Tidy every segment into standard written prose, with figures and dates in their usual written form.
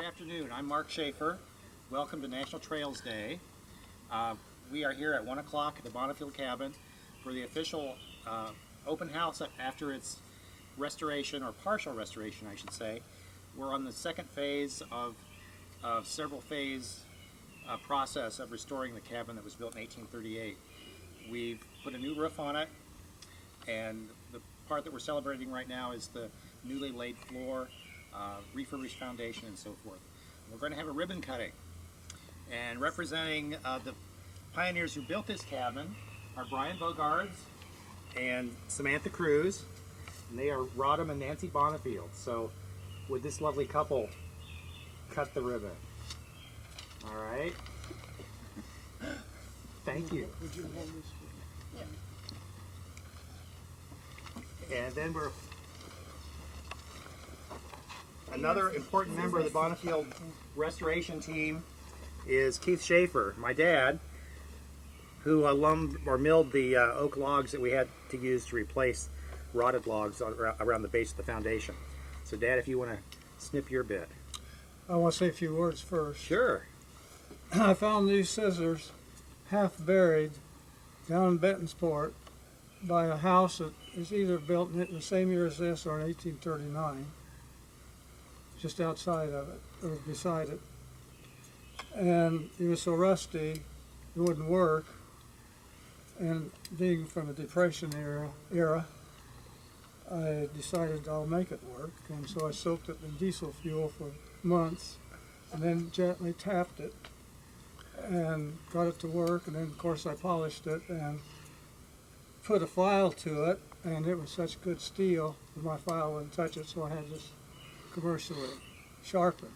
Good afternoon. I'm Mark Shafer. Welcome to National Trails Day. We are here at 1 o'clock at the Bonifield Cabin for the official open house after its restoration, or partial restoration, I should say. We're on the second phase of several phase process of restoring the cabin that was built in 1838. We've put a new roof on it, and the part that we're celebrating right now is the newly laid floor, refurbished foundation, and so forth. We're going to have a ribbon cutting, and representing the pioneers who built this cabin are Brian Bogards and Samantha Cruz, and they are Rhodam and Nancy Bonnifield. So would this lovely couple cut the ribbon? All right. Thank you. Would you hold this? Yeah. And then we're another important member of the Bonifield restoration team is Keith Shafer, my dad, who milled the oak logs that we had to use to replace rotted logs around the base of the foundation. So, Dad, if you want to snip your bit. I want to say a few words first. Sure. I found these scissors half buried down in Bentonsport by a house that is either built in the same year as this or in 1839, just outside of it, or beside it. And it was so rusty, it wouldn't work. And being from the Depression era, I decided I'll make it work. And so I soaked it in diesel fuel for months, and then gently tapped it and got it to work. And then, of course, I polished it and put a file to it, and it was such good steel that my file wouldn't touch it, so I had this commercially sharpened.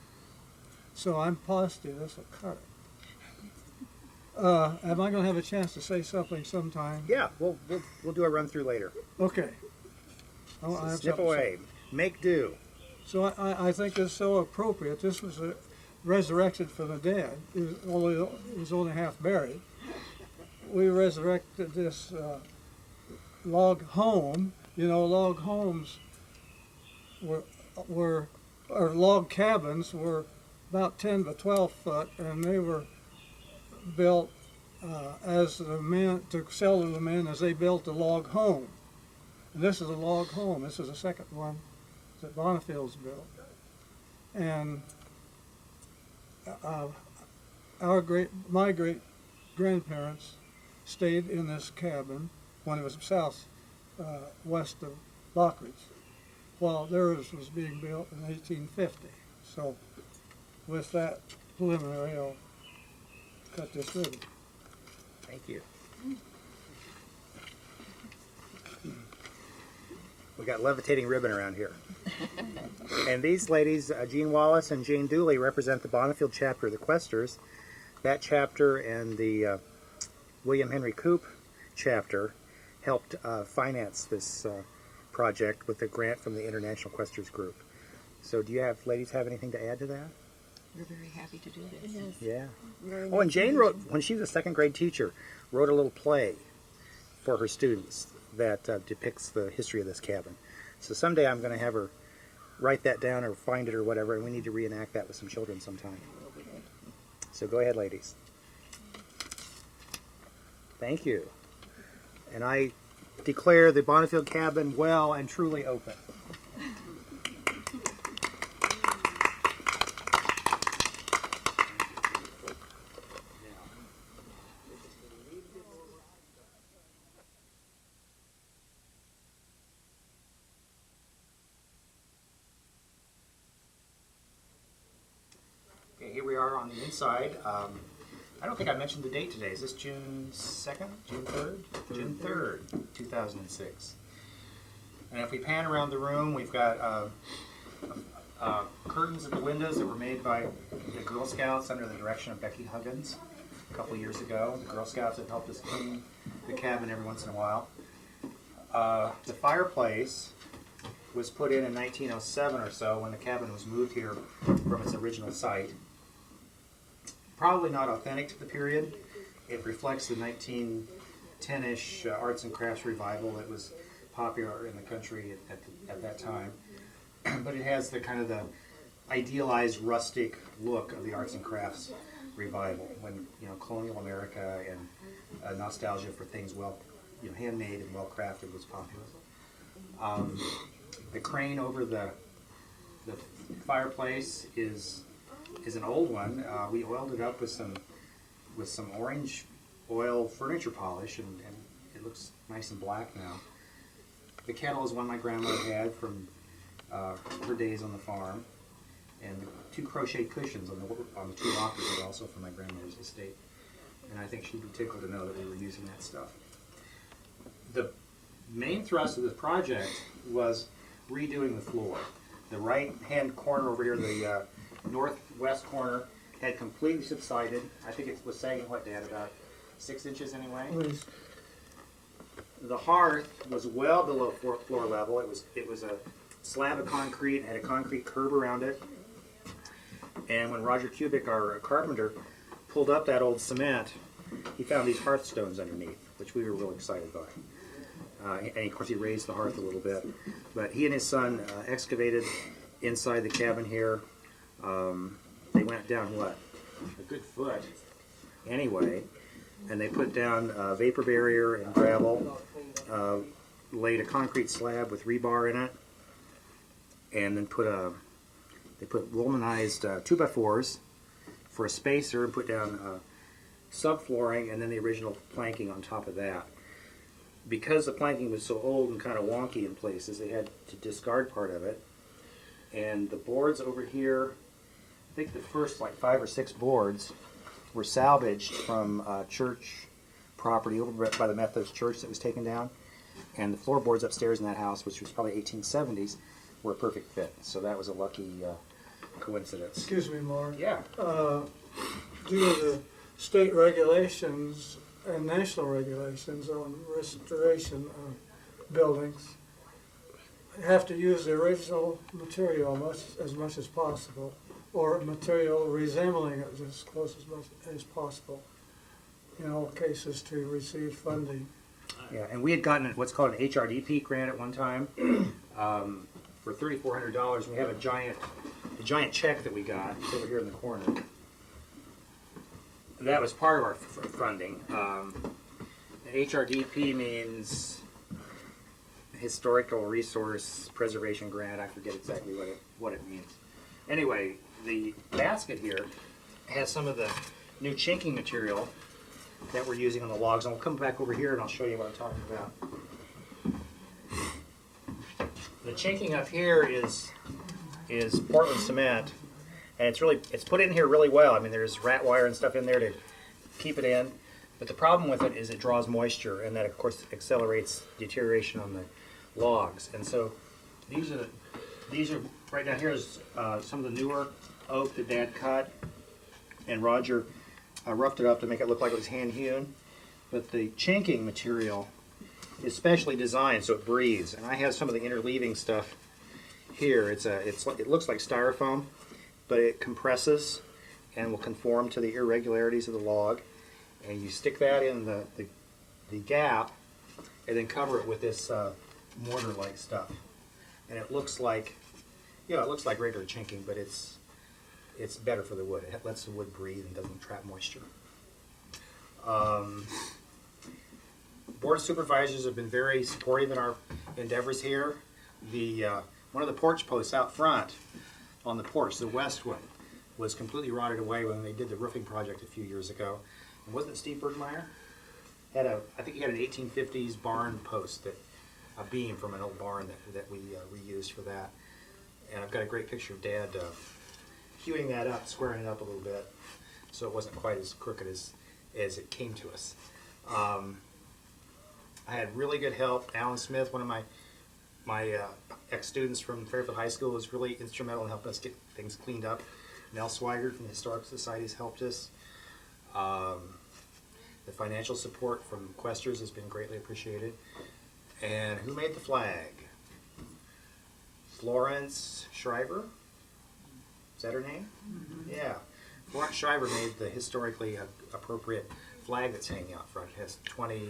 So I'm positive this will cut it. Am I going to have a chance to say something sometime? Yeah, we'll do a run through later. Okay. So snip away. Make do. So I think it's so appropriate. This was resurrected from the dead. It was only half buried. We resurrected this log home. You know, log homes or log cabins were about 10 to 12 foot, and they were built as the men, to sell to the men as they built a log home. And this is a log home. This is the second one that Bonifield's built. And my great grandparents stayed in this cabin when it was west of Lockridge, while theirs was being built in 1850. So with that preliminary, I'll cut this ribbon. Thank you. We got levitating ribbon around here. And these ladies, Jean Wallace and Jane Dooley, represent the Bonifield chapter of the Questers. That chapter and the William Henry Coop chapter helped finance this project with a grant from the International Questers Group. So do you ladies have anything to add to that? We're very happy to do this. Yes. Yeah. Very Oh, and nice. Jane wrote, when she was a second grade teacher, wrote a little play for her students that depicts the history of this cabin. So someday I'm going to have her write that down or find it or whatever, and we need to reenact that with some children sometime. So go ahead, ladies. Thank you. And I declare the Bonifield Cabin well and truly open. Okay, here we are on the inside. I don't think I mentioned the date today. Is this June 2nd? June 3rd? June 3rd, 2006. And if we pan around the room, we've got curtains at the windows that were made by the Girl Scouts under the direction of Becky Huggins a couple years ago. The Girl Scouts have helped us clean the cabin every once in a while. The fireplace was put in 1907 or so when the cabin was moved here from its original site. Probably not authentic to the period. It reflects the 1910-ish arts and crafts revival that was popular in the country at that time. But it has the kind of the idealized rustic look of the arts and crafts revival, when colonial America and nostalgia for things handmade and well crafted was popular. The crane over the fireplace is an old one. We oiled it up with some orange oil furniture polish, and it looks nice and black now. The kettle is one my grandmother had from her days on the farm, and the 2 crochet cushions on the 2 lockers are also from my grandmother's estate. And I think she'd be tickled to know that we were using that stuff. The main thrust of this project was redoing the floor. The right-hand corner over here, the northwest corner, had completely subsided. I think it was sagging, what, Dad, about 6 inches anyway? Please. The hearth was well below floor level. It was a slab of concrete, had a concrete curb around it. And when Roger Kubik, our carpenter, pulled up that old cement, he found these Hearthstones underneath, which we were real excited by. And of course he raised the hearth a little bit. But he and his son excavated inside the cabin here. They went down, what, a good foot anyway. And they put down vapor barrier and gravel, laid a concrete slab with rebar in it, and then they put womanized 2x4s for a spacer, and put down subflooring, and then the original planking on top of that. Because the planking was so old and kind of wonky in places, they had to discard part of it. And the boards over here, I think the first 5 or 6 boards were salvaged from church property over by the Methodist church that was taken down. And the floorboards upstairs in that house, which was probably 1870s, were a perfect fit. So that was a lucky coincidence. Excuse me, Mark. Yeah. Due to the state regulations and national regulations on restoration of buildings, you have to use the original material as much as possible, or material resembling it as close as possible, in all cases, to receive funding. Yeah, and we had gotten what's called an HRDP grant at one time for $3,400. We have a giant check that we got. It's over here in the corner. That was part of our funding. HRDP means Historical Resource Preservation Grant. I forget exactly what it means. Anyway, the basket here has some of the new chinking material that we're using on the logs. And I'll come back over here and I'll show you what I'm talking about. The chinking up here is Portland cement, and it's put in here really well. I mean, there's rat wire and stuff in there to keep it in, but the problem with it is it draws moisture, and that of course accelerates deterioration on the logs. And so these are right down here is some of the newer oak that Dad cut, and Roger roughed it up to make it look like it was hand-hewn. But the chinking material is specially designed so it breathes, and I have some of the interleaving stuff here. It looks like styrofoam, but it compresses and will conform to the irregularities of the log. And you stick that in the gap, and then cover it with this mortar-like stuff. And it looks like, it looks like regular chinking, but it's better for the wood. It lets the wood breathe and doesn't trap moisture. Board of Supervisors have been very supportive in our endeavors here. One of the porch posts out front on the porch, the west one, was completely rotted away when they did the roofing project a few years ago. And wasn't it Steve Bergmeyer? I think he had an 1850s barn post, a beam from an old barn that we reused for that. And I've got a great picture of Dad hewing that up, squaring it up a little bit, so it wasn't quite as crooked as it came to us. I had really good help. Alan Smith, one of my ex-students from Fairfield High School, was really instrumental in helping us get things cleaned up. Mel Swigert from the Historical Societies helped us. The financial support from Questers has been greatly appreciated. And who made the flag? Florence Shriver? Is that her name? Mm-hmm. Yeah. Florence Shriver made the historically appropriate flag that's hanging out front. It has 20,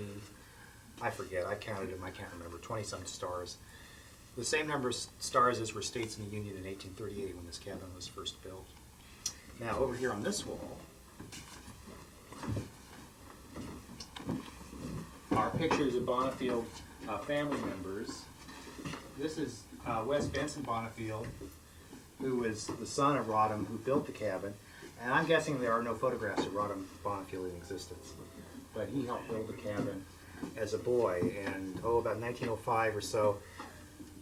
I forget, I counted them, I can't remember, 20-some stars. the same number of stars as were states in the Union in 1838 when this cabin was first built. Now, over here on this wall are pictures of Bonifield family members. This is Wes Benson Bonnifield, who was the son of Rhodam, who built the cabin. And I'm guessing there are no photographs of Rhodam Bonnifield in existence. But he helped build the cabin as a boy, and about 1905 or so,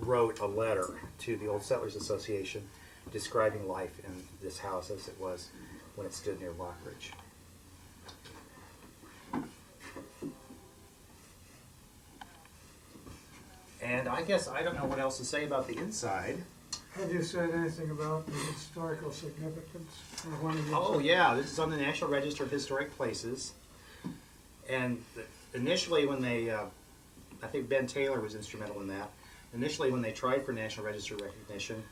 wrote a letter to the Old Settlers Association describing life in this house as it was when it stood near Lockridge. And I guess I don't know what else to say about the inside. Have you said anything about the historical significance of one of these? Oh yeah, this is on the National Register of Historic Places. And initially when they, I think Ben Taylor was instrumental in that, initially when they tried for National Register recognition,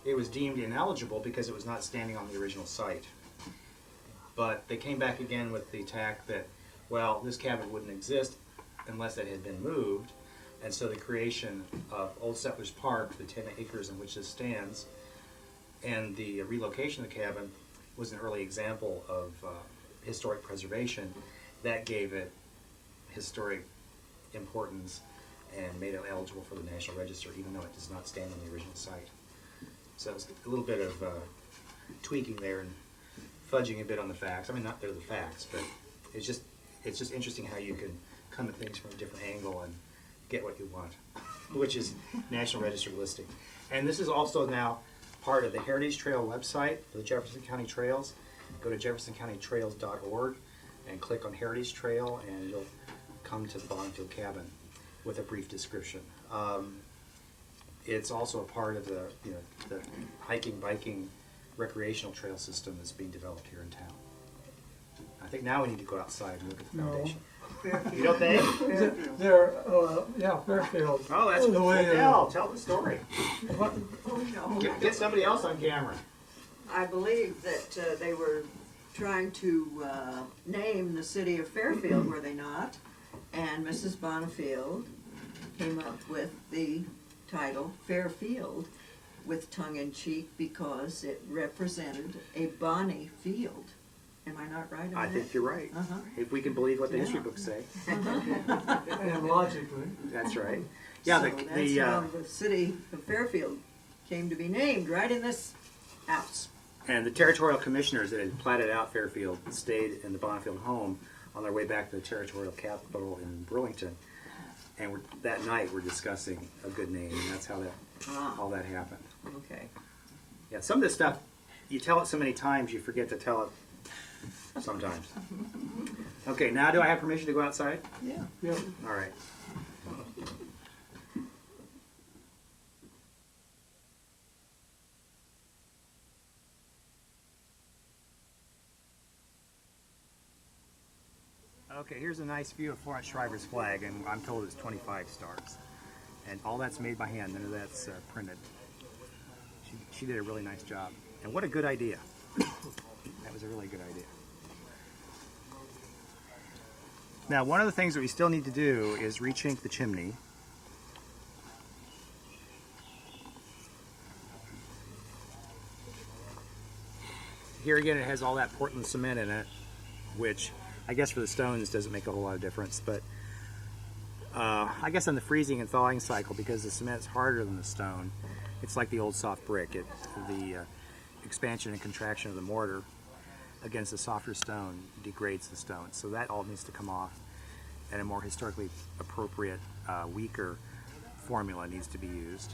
it was deemed ineligible because it was not standing on the original site. But they came back again with the tack that, well, this cabin wouldn't exist unless it had been moved. And so the creation of Old Settlers Park, the 10 acres in which this stands, and the relocation of the cabin was an early example of historic preservation that gave it historic importance and made it eligible for the National Register, even though it does not stand on the original site. So it's a little bit of tweaking there and fudging a bit on the facts. I mean, not they're the facts, but it's just interesting how you can come at things from a different angle and get what you want, which is National Register listing. And this is also now part of the Heritage Trail website for the Jefferson County Trails. Go to jeffersoncountytrails.org and click on Heritage Trail, and you'll come to the Bonifield Cabin with a brief description. It's also a part of the hiking, biking, recreational trail system that's being developed here in town. I think now we need to go outside and look at the foundation. You don't think? Yeah, Fairfield. Oh, that's the way. Tell the story. What, Oh, no. Get somebody else on camera. I believe that they were trying to name the city of Fairfield, were they not? And Mrs. Bonifield came up with the title Fairfield with tongue-in-cheek because it represented a bonny field. Am I not right on I that? think you're right. Uh-huh. If we can believe what the history Yeah. books say. and logically, That's right. Yeah, So that's how the city of Fairfield came to be named, right in this house. and the territorial commissioners that had platted out Fairfield stayed in the Bonifield home on their way back to the territorial capital in Burlington. And that night we're discussing a good name, and that's how all that happened. Okay. Yeah, some of this stuff, you tell it so many times you forget to tell it sometimes. Okay, now do I have permission to go outside? Yeah. yeah. All right. Okay, here's a nice view of Florence Shriver's flag, and I'm told it's 25 stars. And all that's made by hand, none of that's printed. She did a really nice job. And what a good idea. That was a really good idea. Now, one of the things that we still need to do is rechink the chimney. Here again, it has all that Portland cement in it, which I guess for the stones doesn't make a whole lot of difference, but I guess on the freezing and thawing cycle, because the cement's harder than the stone, it's like the old soft brick. The expansion and contraction of the mortar against the softer stone degrades the stone. So that all needs to come off, and a more historically appropriate, weaker formula needs to be used.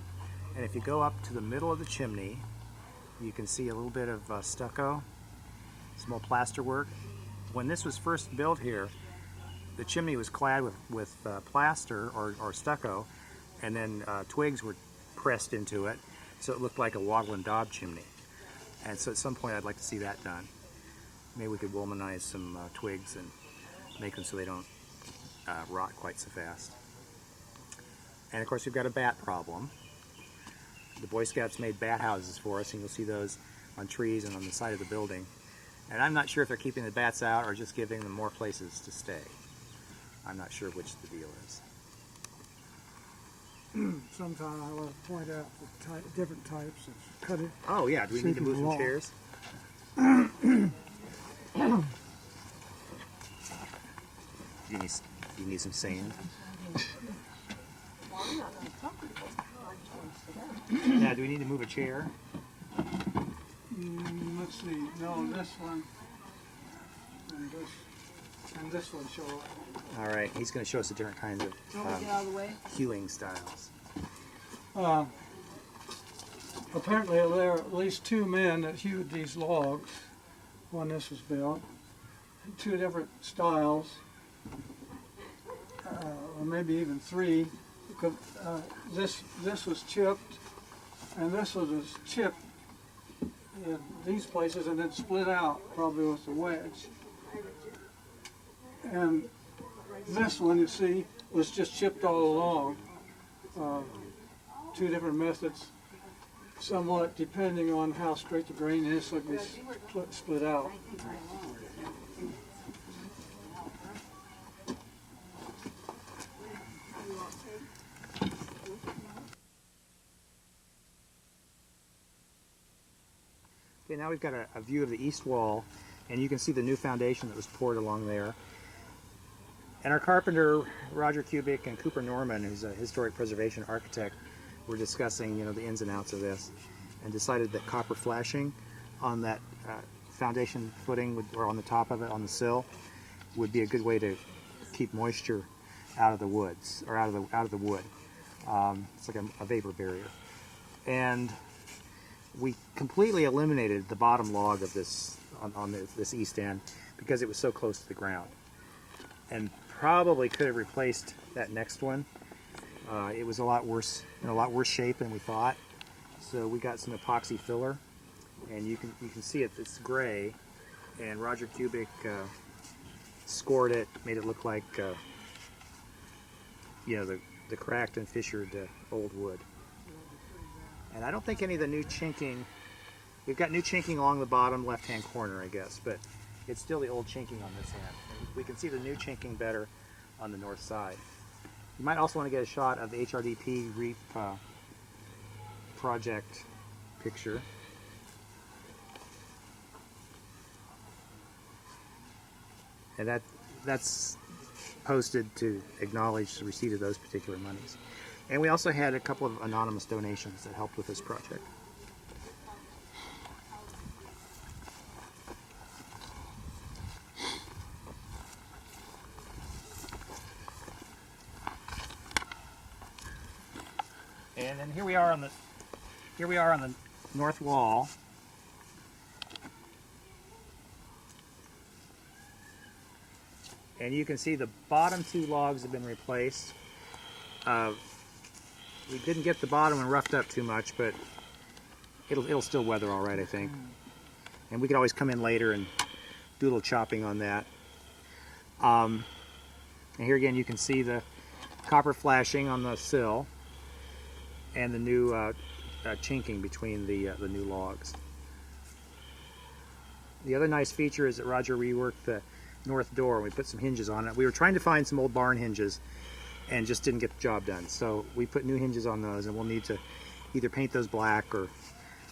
And if you go up to the middle of the chimney, you can see a little bit of stucco, some more plaster work. When this was first built here, the chimney was clad with plaster or stucco, and then twigs were pressed into it, so it looked like a wattle and daub chimney. And so at some point I'd like to see that done. Maybe we could womanize some twigs and make them so they don't rot quite so fast. And of course we've got a bat problem. The Boy Scouts made bat houses for us, and you'll see those on trees and on the side of the building. And I'm not sure if they're keeping the bats out or just giving them more places to stay. I'm not sure which the deal is. sometime I want to point out the different types of cutting. Oh yeah, do we need to move some Log. chairs? You need some sand? Yeah, do we need to move a chair? Let's see. No, this one and this one show up. All right, he's going to show us the different kinds of Get out of the way. hewing styles. Apparently there are at least 2 men that hewed these logs when this was built. 2 different styles, or maybe even 3. Because, this was chipped, and this was chipped in these places and then split out probably with the wedge. And this one, you see, was just chipped all along. 2 different methods, somewhat depending on how straight the grain is, so it can be split out. Okay, now we've got a view of the east wall, and you can see the new foundation that was poured along there. And our carpenter, Roger Kubik, and Cooper Norman, who's a historic preservation architect, were discussing, the ins and outs of this, and decided that copper flashing on that foundation footing, or on the top of it, on the sill, would be a good way to keep moisture out of the woods, or out of the wood. It's like a vapor barrier. And we completely eliminated the bottom log of this on this east end because it was so close to the ground, and probably could have replaced that next one. It was a lot worse, in a lot worse shape than we thought. So we got some epoxy filler, and you can see it's gray, and Roger Kubik scored it, made it look like the cracked and fissured old wood. And I don't think any of the new chinking, we've got new chinking along the bottom left-hand corner, I guess, but it's still the old chinking on this end. And we can see the new chinking better on the north side. You might also want to get a shot of the HRDP REAP project picture. And that's posted to acknowledge the receipt of those particular monies. And we also had a couple of anonymous donations that helped with this project. And then here we are on the north wall. And you can see the bottom 2 logs have been replaced. We didn't get the bottom one roughed up too much, but it'll still weather all right, I think. And we could always come in later and do a little chopping on that. And here again, you can see the copper flashing on the sill and the new chinking between the new logs. The other nice feature is that Roger reworked the north door. We put some hinges on it. We were trying to find some old barn hinges and just didn't get the job done. So we put new hinges on those, and we'll need to either paint those black or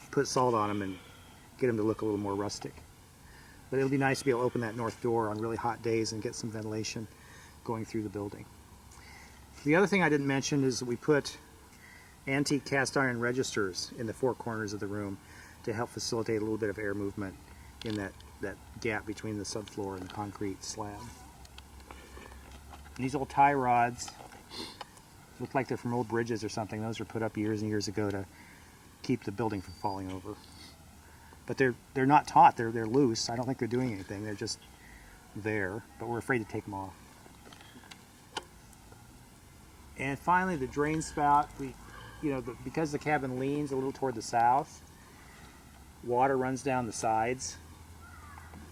put salt on them and get them to look a little more rustic. But it'll be nice to be able to open that north door on really hot days and get some ventilation going through the building. The other thing I didn't mention is that we put antique cast iron registers in the 4 corners of the room to help facilitate a little bit of air movement in that gap between the subfloor and the concrete slab. And these old tie rods look like they're from old bridges or something. Those were put up years and years ago to keep the building from falling over. But they're not taut. They're loose. I don't think they're doing anything. They're just there, but we're afraid to take them off. And finally, the drain spout. Because the cabin leans a little toward the south, water runs down the sides.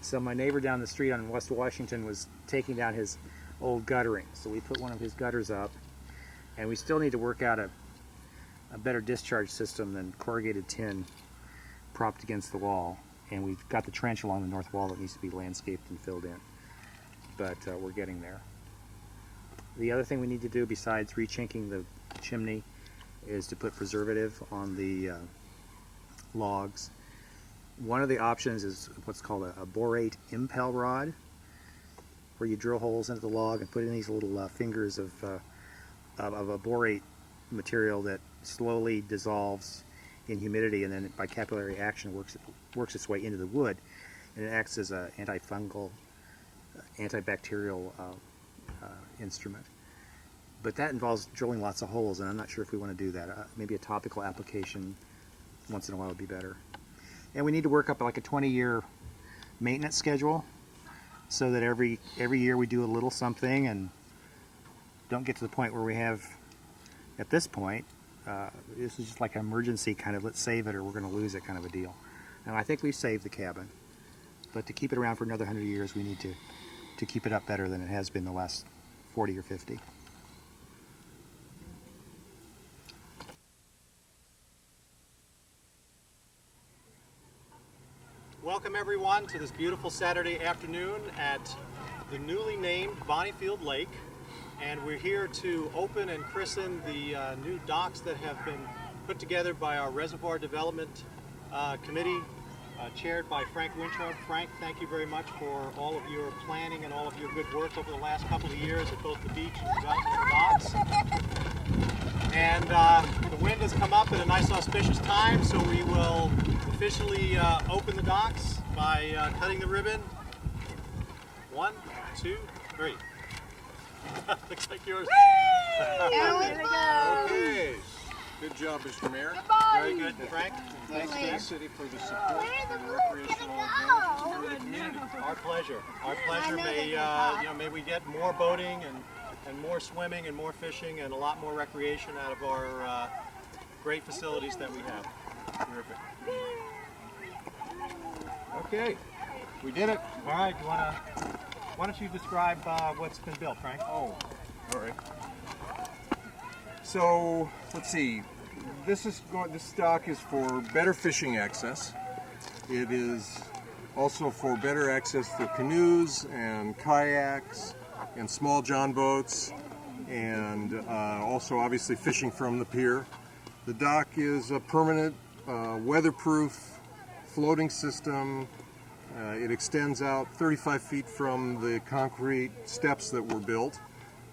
So my neighbor down the street on West Washington was taking down his old guttering. So we put one of his gutters up, and we still need to work out a better discharge system than corrugated tin propped against the wall. And we've got the trench along the north wall that needs to be landscaped and filled in. But we're getting there. The other thing we need to do besides rechinking the chimney is to put preservative on the logs. One of the options is what's called a borate impel rod, where you drill holes into the log and put in these little fingers of a borate material that slowly dissolves in humidity, and then by capillary action works its way into the wood, and it acts as an antifungal, antibacterial instrument. But that involves drilling lots of holes, and I'm not sure if we want to do that. Maybe a topical application once in a while would be better. And we need to work up like a 20-year maintenance schedule, so that every year we do a little something and don't get to the point where we have, at this point, this is just like an emergency kind of, let's save it or we're going to lose it kind of a deal. And I think we've saved the cabin, but to keep it around for another 100 years, we need to keep it up better than it has been the last 40 or 50. Welcome everyone to this beautiful Saturday afternoon at the newly named Bonifield Lake, and we're here to open and christen the new docks that have been put together by our Reservoir Development Committee, chaired by Frank Wintrow. Frank, thank you very much for all of your planning and all of your good work over the last couple of years at both the beach and the development of the docks. And the wind has come up at a nice auspicious time, so we will officially open the docks by cutting the ribbon. 1, 2, 3. Looks like yours. Here we go. Okay. Good job, Mr. Mayor. Very good, Frank. Thanks to the city for the support and the recreational advantages for the community. Our pleasure. Our pleasure. May may we get more boating and more swimming and more fishing and a lot more recreation out of our great facilities that we have. Terrific. Okay, we did it. All right. Why don't you describe what's been built, Frank? Oh, all right. So let's see. This dock is for better fishing access. It is also for better access for canoes and kayaks and small john boats, and also obviously fishing from the pier. The dock is a permanent weatherproof floating system. It extends out 35 feet from the concrete steps that were built.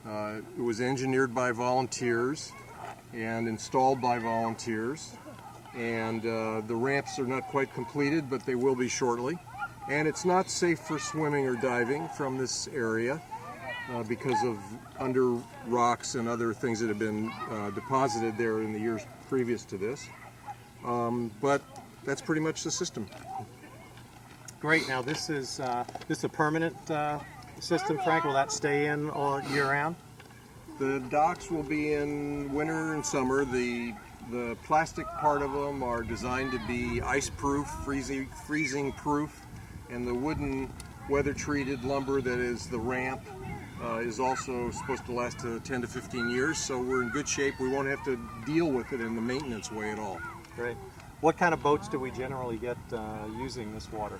It was engineered by volunteers and installed by volunteers, and the ramps are not quite completed, but they will be shortly. And it's not safe for swimming or diving from this area because of under rocks and other things that have been deposited there in the years previous to this. But that's pretty much the system. Great. Now this is a permanent system, Frank. Will that stay in all year round? The docks will be in winter and summer. The plastic part of them are designed to be ice-proof, freezing-proof, and the wooden weather-treated lumber that is the ramp is also supposed to last 10 to 15 years, so we're in good shape. We won't have to deal with it in the maintenance way at all. Great. What kind of boats do we generally get using this water?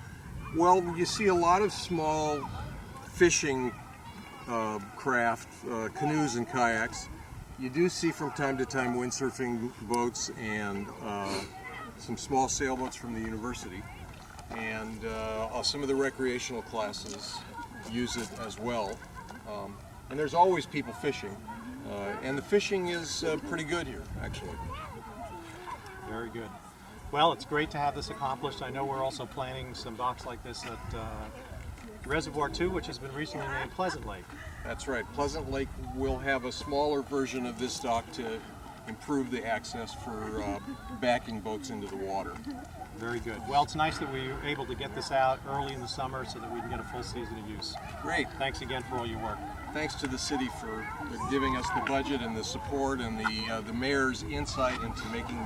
Well, you see a lot of small fishing craft, canoes and kayaks. You do see from time to time windsurfing boats and some small sailboats from the university. And some of the recreational classes use it as well. And there's always people fishing. And the fishing is pretty good here, actually. Very good. Well, it's great to have this accomplished. I know we're also planning some docks like this at Reservoir 2, which has been recently named Pleasant Lake. That's right. Pleasant Lake will have a smaller version of this dock to improve the access for backing boats into the water. Very good. Well, it's nice that we were able to get this out early in the summer so that we can get a full season of use. Great. Thanks again for all your work. Thanks to the city for giving us the budget and the support and the mayor's insight into making